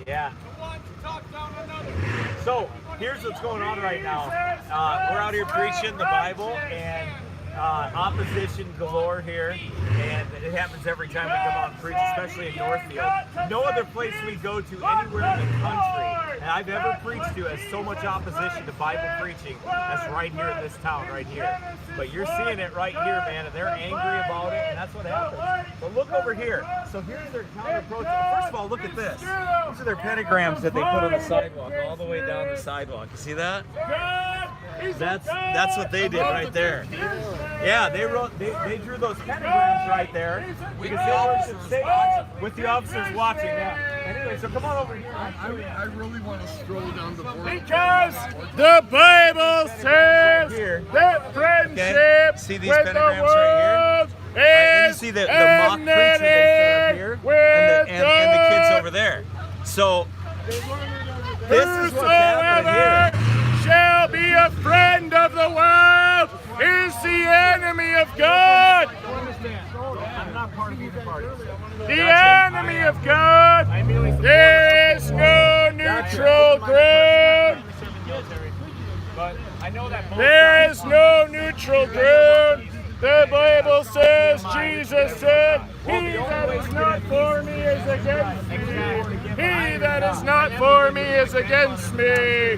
Yeah. So here's what's going on right now. We're out here preaching the Bible, and opposition galore here, and it happens every time we come out and preach, especially in Northfield. No other place we go to anywhere in the country that I've ever preached to has so much opposition to Bible preaching as right here in this town right here. But you're seeing it right here, man, and they're angry about it, and that's what happens. But look over here. So here's their counter approach. First of all, look at this. These are their pentagrams that they put on the sidewalk, all the way down the sidewalk. You see that? That's what they did right there. Yeah, they drew those pentagrams right there because they were safe with the officers watching. Yeah. Anyway, so come on over here. I really want to stroll down the board. Because the Bible says that friendship see these with pentagrams the world right here? is you see the mock preacher they set up here and the kids over there. So this is what's happening here. Shall be a friend of the world is the enemy of God. I'm not part of either party. The enemy of God. There is no neutral ground. There is no neutral ground. The Bible says, Jesus said, he that is not for me is against me. He that is not for me is against me.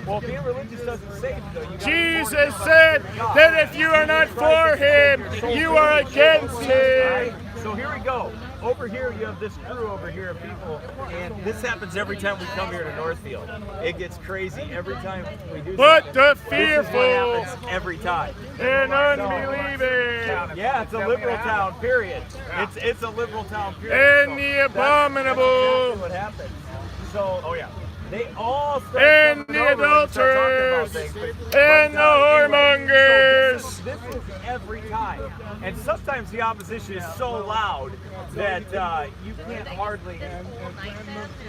Well, being religious doesn't save you, though. Jesus said that if you are not for him, you are against him. So here we go. Over here, you have this crew over here of people, and this happens every time we come here to Northfield. It gets crazy every time we do But that. the fearful This is what happens every time. and unbelieving Yeah, it's a liberal town, period. It's a liberal town, period. and the abominable What happens. So, oh yeah. They all start and coming the over and start talking about adulterers things, and the whoremongers. So this is every time. And sometimes the opposition is so loud that you can't hardly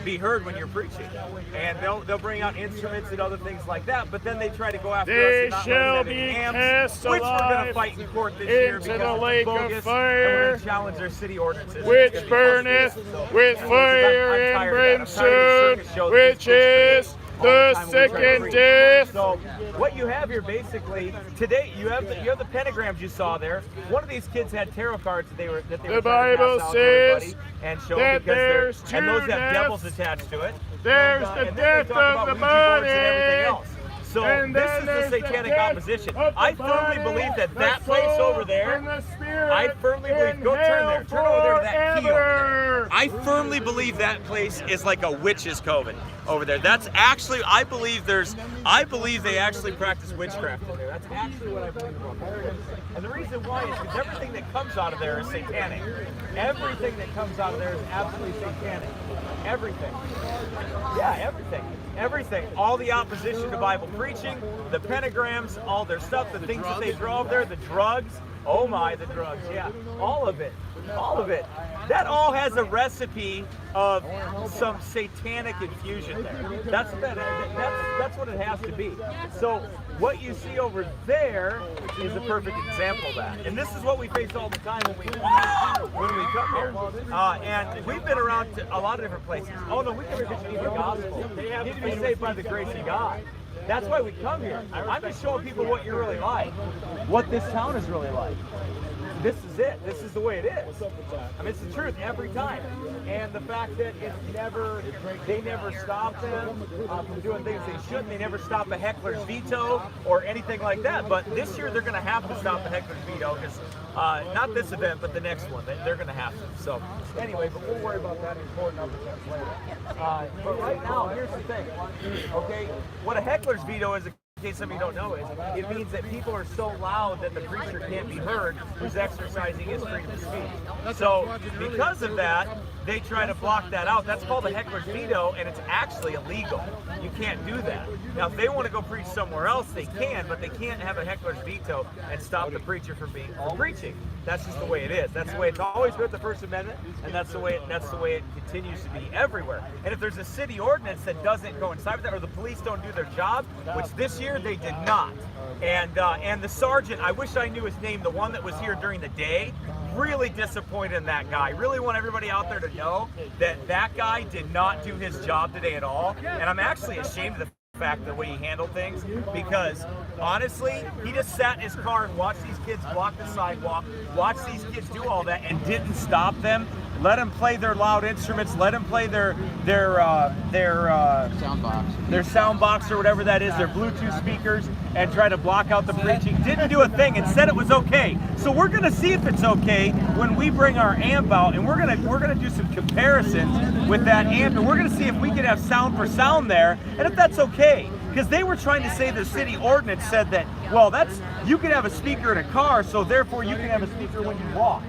be heard when you're preaching. And they'll bring out instruments and other things like that, but then they try to go after They us and not shall let them be in amps, cast which we're going to alive fight in court this year into because the lake it's of bogus, and fire, we're going to challenge their city ordinances. which burneth with fire and brimstone, which is the second death. So what you have here basically today, you have the pentagrams you saw there. One of these kids had tarot cards that they were The trying to Bible pass out to everybody says and show that because there's and those two have devils deaths. attached to it. There's and the then they death talk of about the Ouija boards and everything body. else. So And this then is there's the the satanic death opposition. of the I firmly body, believe that the that place soul, over there, and the spirit I firmly believe, in go turn there, turn over there to that key over there. forever. I firmly believe that place is like a witch's coven over there. That's actually, I believe they actually practice witchcraft in there. That's actually what I believe about there. And the reason why is because everything that comes out of there is satanic. Everything that comes out of there is absolutely satanic. Everything. Yeah, everything. Everything. All the opposition to Bible preaching, the pentagrams, all their stuff, the things that they draw up there, the drugs. Oh my, the drugs, yeah. All of it. All of it. That all has a recipe of some satanic infusion there. That's what it has to be. So what you see over there is a perfect example of that. And this is what we face all the time when we come here. And we've been around to a lot of different places. Oh no, we come here because you need the gospel. You need to be saved by the grace of God. That's why we come here. I'm just showing people what you're really like, what this town is really like. This is it. This is the way it is. I mean, it's the truth every time. And the fact that they never stop them from doing things they shouldn't. They never stop a heckler's veto or anything like that. But this year they're going to have to stop the heckler's veto because not this event, but the next one. They're going to have to. So anyway, but we'll worry about that in court and other things later. But right now, here's the thing. Okay, what a heckler's veto is. In case some of you don't know, it means that people are so loud that the preacher can't be heard who's exercising his freedom of speech. So because of that, they try to block that out. That's called a heckler's veto, and it's actually illegal. You can't do that. Now, if they want to go preach somewhere else, they can, but they can't have a heckler's veto and stop the preacher from preaching. That's just the way it is. That's the way it's always been with the First Amendment, and that's the way it continues to be everywhere. And if there's a city ordinance that doesn't coincide with that, or the police don't do their job, which this year they did not. And the sergeant, I wish I knew his name, the one that was here during the day, really disappointed in that guy. Really want everybody out there to know that that guy did not do his job today at all. And I'm actually ashamed of the fact the way he handled things, because honestly, he just sat in his car and watched these kids block the sidewalk, watched these kids do all that, and didn't stop them. Let them play their loud instruments. Let them play their sound box or whatever that is, their Bluetooth speakers, and try to block out the preaching. Didn't do a thing and said it was okay. So we're gonna see if it's okay when we bring our amp out, and we're gonna do some comparisons with that amp, and we're gonna see if we can have sound for sound there, and if that's okay. Because they were trying to say the city ordinance said that, well, you can have a speaker in a car, so therefore you can have a speaker when you walk.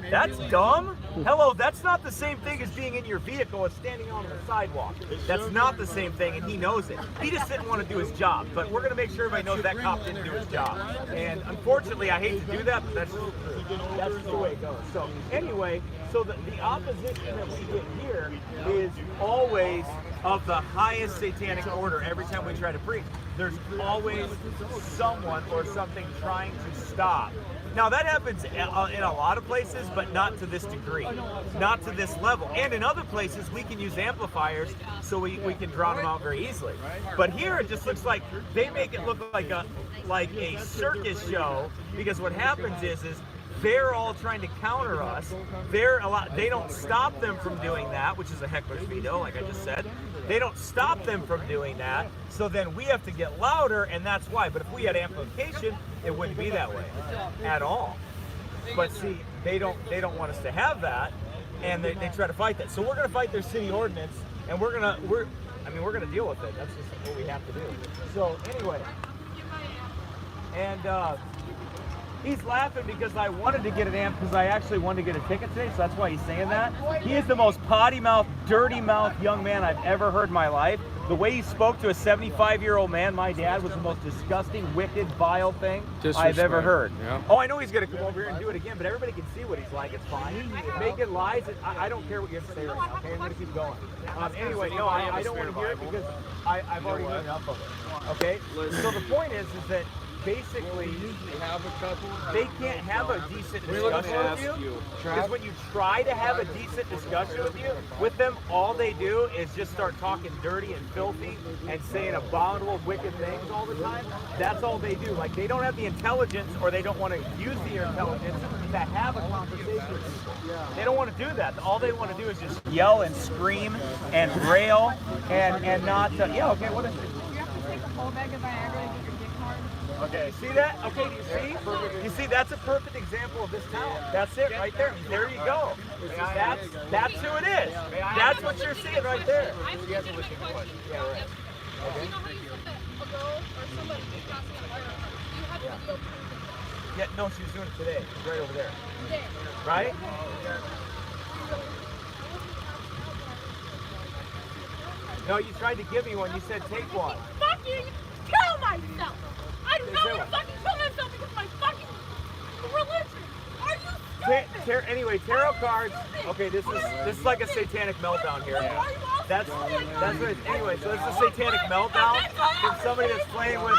That's dumb. Hello, that's not the same thing as being in your vehicle as standing on the sidewalk. That's not the same thing, and he knows it. He just didn't want to do his job, but we're going to make sure everybody knows that cop didn't do his job. And unfortunately, I hate to do that, but that's the way it goes. So anyway, so the opposition that we get here is always of the highest satanic order. Every time we try to preach, there's always someone or something trying to stop. Now that happens in a lot of places, but not to this degree, not to this level. And in other places, we can use amplifiers so we can drown them out very easily. But here it just looks like they make it look like a circus show, because what happens is they're all trying to counter us. They don't stop them from doing that, which is a heckler's veto, like I just said. They don't stop them from doing that, so then we have to get louder, and that's why. But if we had amplification, it wouldn't be that way at all. But see, they don't want us to have that, and they try to fight that. So we're gonna fight their city ordinance, and we're gonna deal with it. That's just what we have to do. So anyway, and he's laughing because I wanted to get an amp because I actually wanted to get a ticket today, so that's why he's saying that. He is the most potty-mouthed, dirty-mouthed young man I've ever heard in my life. The way he spoke to a 75-year-old man, my dad, was the most disgusting, wicked, vile thing I've ever heard. Yeah. Oh, I know he's going to come over here and do it again, but everybody can see what he's like. It's fine. Making lies, I don't care what you have to say right now, okay? I'm going to keep going. Anyway, no, I don't want to hear it because I've already heard enough of it, okay? So the point is that basically, they can't have a decent discussion with you, because when you try to have a decent discussion with them, all they do is just start talking dirty and filthy and saying abominable, wicked things all the time. That's all they do. Like, they don't have the intelligence, or they don't want to use the intelligence to have a conversation with people. They don't want to do that. All they want to do is just yell and scream and rail and not, yeah, okay, what is it? You have to take a whole bag of Viagra to get your dick hard. Okay, see that? Okay, do you see? You see, that's a perfect example of this town. That's it right there. There you go. That's who it is. That's what you're seeing right there. You have to listen to what? Yeah, right. Okay. You know how you said that a girl or somebody was crossing a wire? You have video proof. Yeah, no, she was doing it today. She's right over there. There. Right? No, you tried to give me one. You said take one. Fuck you! Kill myself! I do not want to fucking kill myself because of my fucking religion! Are you stupid? Anyway, tarot cards. Okay, this is like a satanic meltdown here. That's what it is. Anyway, so it's a satanic meltdown from somebody that's playing with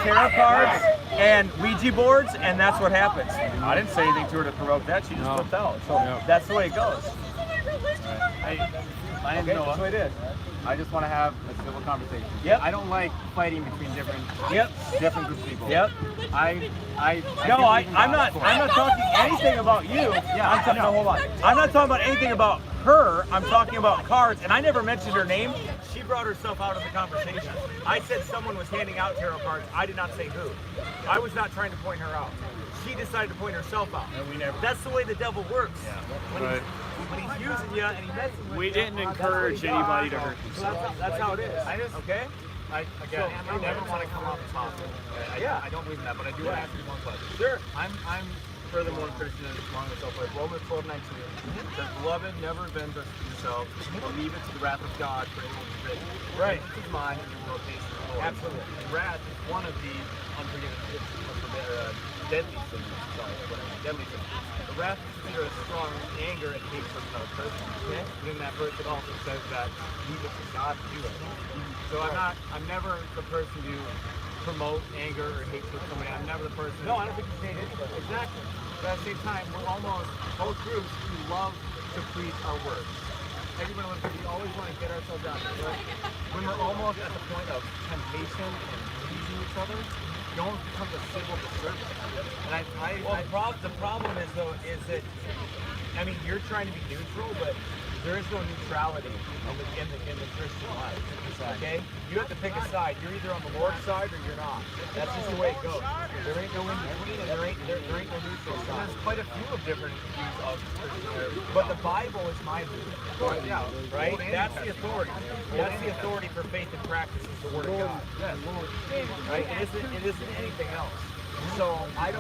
tarot cards and Ouija boards, and that's what happens. I didn't say anything to her to provoke that. She just flipped out. So that's the way it goes. My name's Noah. That's the way it is. I just want to have a civil conversation. Yep. I don't like fighting between different groups of people. Yep. I'm not talking anything about you. Yeah. Hold on. I'm not talking about anything about her. I'm talking about cards, and I never mentioned her name. She brought herself out of the conversation. I said someone was handing out tarot cards. I did not say who. I was not trying to point her out. She decided to point herself out. That's the way the devil works. Yeah. When he's using you and he messes with you. We didn't encourage anybody to hurt themselves. So that's how it is. Okay? I never want to come off as hostile. I don't believe in that, but I do want to ask you one question. Sure. I'm furthermore Christian and along with myself. Like Romans 12:19 says, "Beloved, never avenge yourself, but leave it to the wrath of God, for it will be written. Right. This is mine, and you will taste the Lord." Absolutely. And wrath is one of the deadly sins. Deadly sins. The wrath is considered a strong anger and hate for another person. Okay? And in that verse, it also says that leave it to God to do it. So I'm never the person to promote anger or hate for somebody. I'm never the person. No, I don't think you hate anybody. Exactly. But at the same time, we're almost, both groups, we love to preach our words. Everybody loves, we always want to get ourselves out there. But when we're almost at the point of temptation and pleasing each other, it almost becomes a civil disservice. And The problem is though, is that, I mean, you're trying to be neutral, but there is no neutrality in the Christian life. Okay? You have to pick a side. You're either on the Lord's side or you're not. That's just the way it goes. There ain't no in between, and there ain't no neutral side. there's quite a few of different views of Christianity. But the Bible is my view. Yeah, Right? That's the authority. That's the authority for faith and practice is the Word of God. Right? It isn't anything else. So I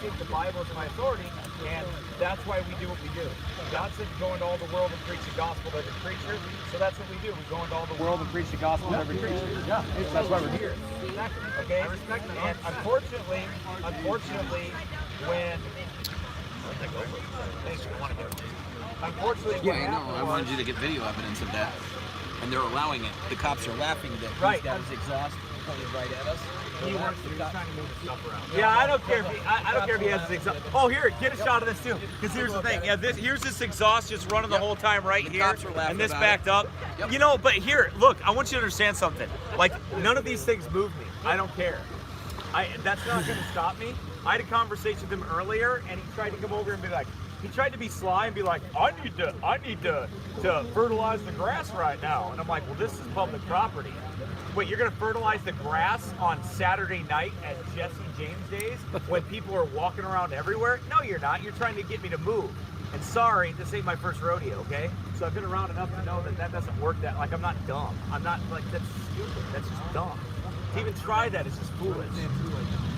think the Bible is my authority, and that's why we do what we do. God said to go into all the world and preach the gospel to every creature, so that's what we do. We go into all the world and preach the gospel to every creature. Yeah, that's why we're here. Exactly. Okay? I respect that. And unfortunately, when thanks, I want to get it. Unfortunately, what Yeah, I know. I happened wanted was- you to get video evidence of that. And they're allowing it. The cops are laughing that Right. he's got his exhaust pointed right at us. He wants to, he's trying to move the stuff around. Yeah, I don't care if I don't care if he has his exhaust. Oh, here, get a shot of this too. Because here's the thing. Yeah, here's this exhaust just running the whole time right The here, cops were laughing and this about backed it. up. Yep. You know, but here, look, I want you to understand something. Like, none of these things move me. I don't care. That's not going to stop me. I had a conversation with him earlier, and he tried to come over and be like, he tried to be sly and be like, I need to fertilize the grass right now. And I'm like, well, this is public property. Wait, you're going to fertilize the grass on Saturday night at Jesse James days when people are walking around everywhere? No, you're not. You're trying to get me to move. And sorry, this ain't my first rodeo, okay? So I've been around enough to know that doesn't work. That, like, I'm not dumb. I'm not, like, that's stupid. That's just dumb. To even try that is just foolish.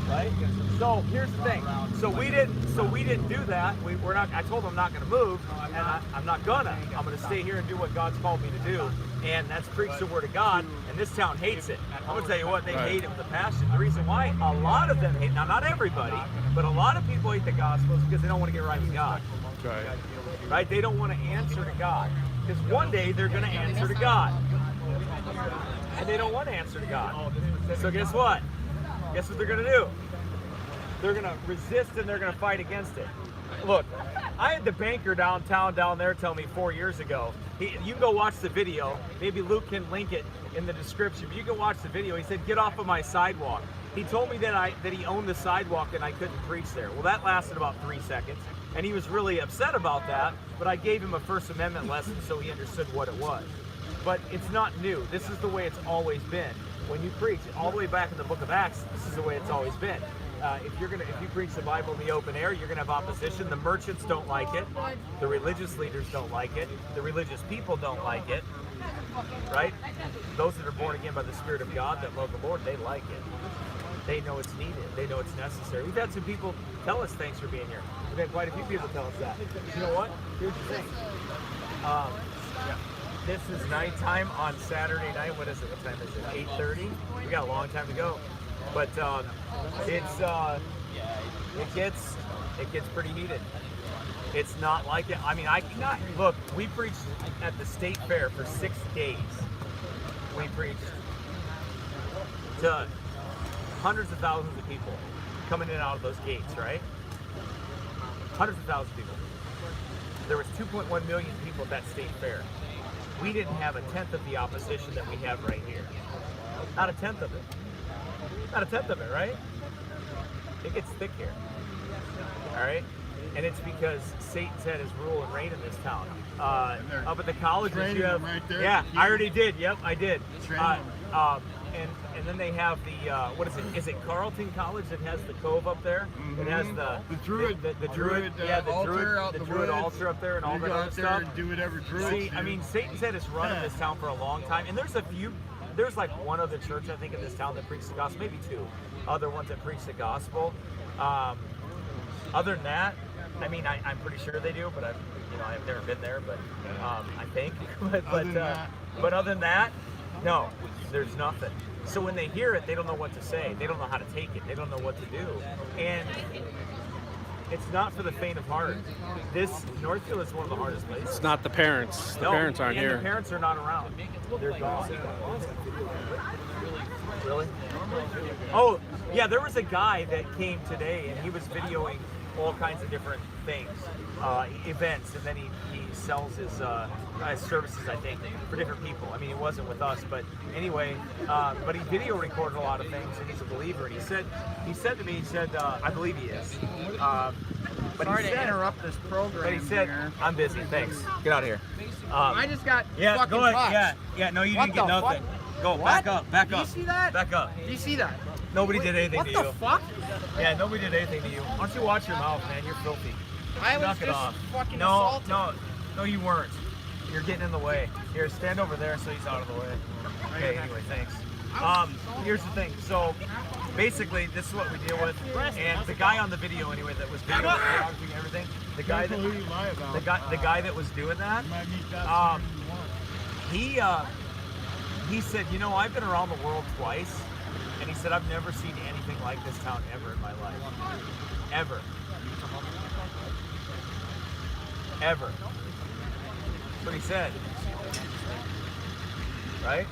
Right? So here's the thing. So we didn't do that. We're not. I told him I'm not going to move, and I'm not gonna. I'm going to stay here and do what God's called me to do, and that's preach the word of God. And this town hates it. I'm going to tell you what, they hate it with a passion. The reason why a lot of them hate, now not everybody, but a lot of people hate the gospel is because they don't want to get right with God. Right? They don't want to answer to God, because one day they're going to answer to God, and they don't want to answer to God. So guess what? Guess what they're going to do? They're going to resist and they're going to fight against it. Look, I had the banker downtown down there tell me 4 years ago, you can go watch the video, maybe Luke can link it in the description, but you can watch the video. He said, get off of my sidewalk. He told me that he owned the sidewalk and I couldn't preach there. Well, that lasted about 3 seconds, and he was really upset about that, but I gave him a First Amendment lesson so he understood what it was. But it's not new. This is the way it's always been. When you preach, all the way back in the book of Acts, this is the way it's always been. If you preach the Bible in the open air, you're going to have opposition. The merchants don't like it. The religious leaders don't like it. The religious people don't like it. Right? Those that are born again by the Spirit of God that love the Lord, they like it. They know it's needed. They know it's necessary. We've had some people tell us thanks for being here. We've had quite a few people tell us that. You know what? Here's the thing. This is nighttime on Saturday night. What is it? What time is it? 8:30. We got a long time to go, but it gets pretty heated. It's not like it. I mean, look. We preached at the state fair for 6 days. We preached to hundreds of thousands of people coming in and out of those gates. Right? Hundreds of thousands of people. There was 2.1 million people at that state fair. We didn't have a tenth of the opposition that we have right here. Not a tenth of it. Not a tenth of it, right? It gets thick here. All right? And it's because Satan's had his rule and reign in this town. Up at the colleges, you have... right there. Yeah, I already did. Yep, I did. Train And then they have the, what is it? Is it Carleton College that has the cove up there? It has the Druid, the Druid, yeah, the altar out the in the Druid woods. altar up there and all You that go other out there stuff. and do whatever Druids See, do. I mean, Satan's had his run in this town for a long time, and there's like one other church I think in this town that preaches the gospel, maybe two other ones that preach the gospel. Other than that, I mean, I'm pretty sure they do, but I've never been there, but I think. but other than that, no, there's nothing. So when they hear it, they don't know what to say. They don't know how to take it. They don't know what to do. And it's not for the faint of heart. This Northfield is one of the hardest places. It's not the parents. The No, parents aren't and here. the parents are not around. They're gone. Really? Oh, yeah, there was a guy that came today and he was videoing all kinds of different things, events, and then he sells his services, I think, for different people. I mean, it wasn't with us, but anyway, but he video recorded a lot of things, and he's a believer. And he said to me, I believe he is. But Sorry he to said, interrupt this program. But he said, here. I'm busy, thanks. Get out of here. I just got Yeah, fucking go ahead. touched. Yeah, no, you What didn't get the nothing. fuck? Go, What? back up. Did you see that? Back up. Do you see that? Nobody did anything What to the you. fuck? Yeah, nobody did anything to you. Why don't you watch your mouth, man? You're filthy. I was Knock it just off. fucking No, assaulted. no, you weren't. You're getting in the way. Here, stand over there so he's out of the way. Okay, anyway, thanks. Here's the thing. So, basically, this is what we deal with. And the guy on the video, anyway, that was videoing and everything, the guy that was doing that, he said, you know, I've been around the world twice, and he said, I've never seen anything like this town ever in my life. Ever. Ever. That's what he said. Right?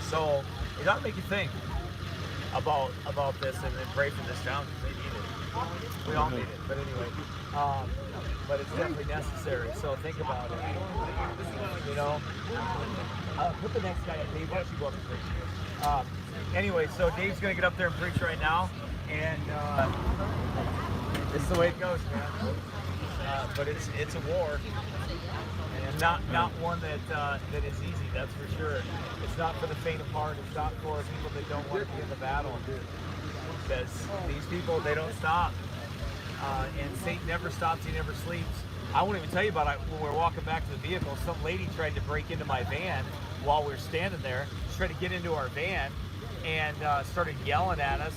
So, it ought to make you think about this and then pray for this town because they need it. We all need it. But anyway, but it's definitely necessary. So think about it. You know? Put the next guy up. Dave, why don't you go up and preach? Anyway, so Dave's going to get up there and preach right now. And this is the way it goes, man. But it's a war. And not one that is easy, that's for sure. It's not for the faint of heart. It's not for people that don't want to be in the battle. Because these people, they don't stop. And Satan never stops, he never sleeps. I won't even tell you about it. When we were walking back to the vehicle, some lady tried to break into my van while we were standing there. She tried to get into our van and started yelling at us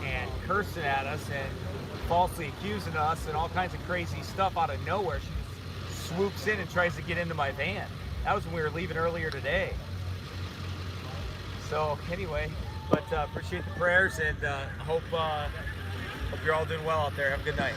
and cursing at us and falsely accusing us and all kinds of crazy stuff out of nowhere. She just swoops in and tries to get into my van. That was when we were leaving earlier today. So anyway, but appreciate the prayers and hope you're all doing well out there. Have a good night.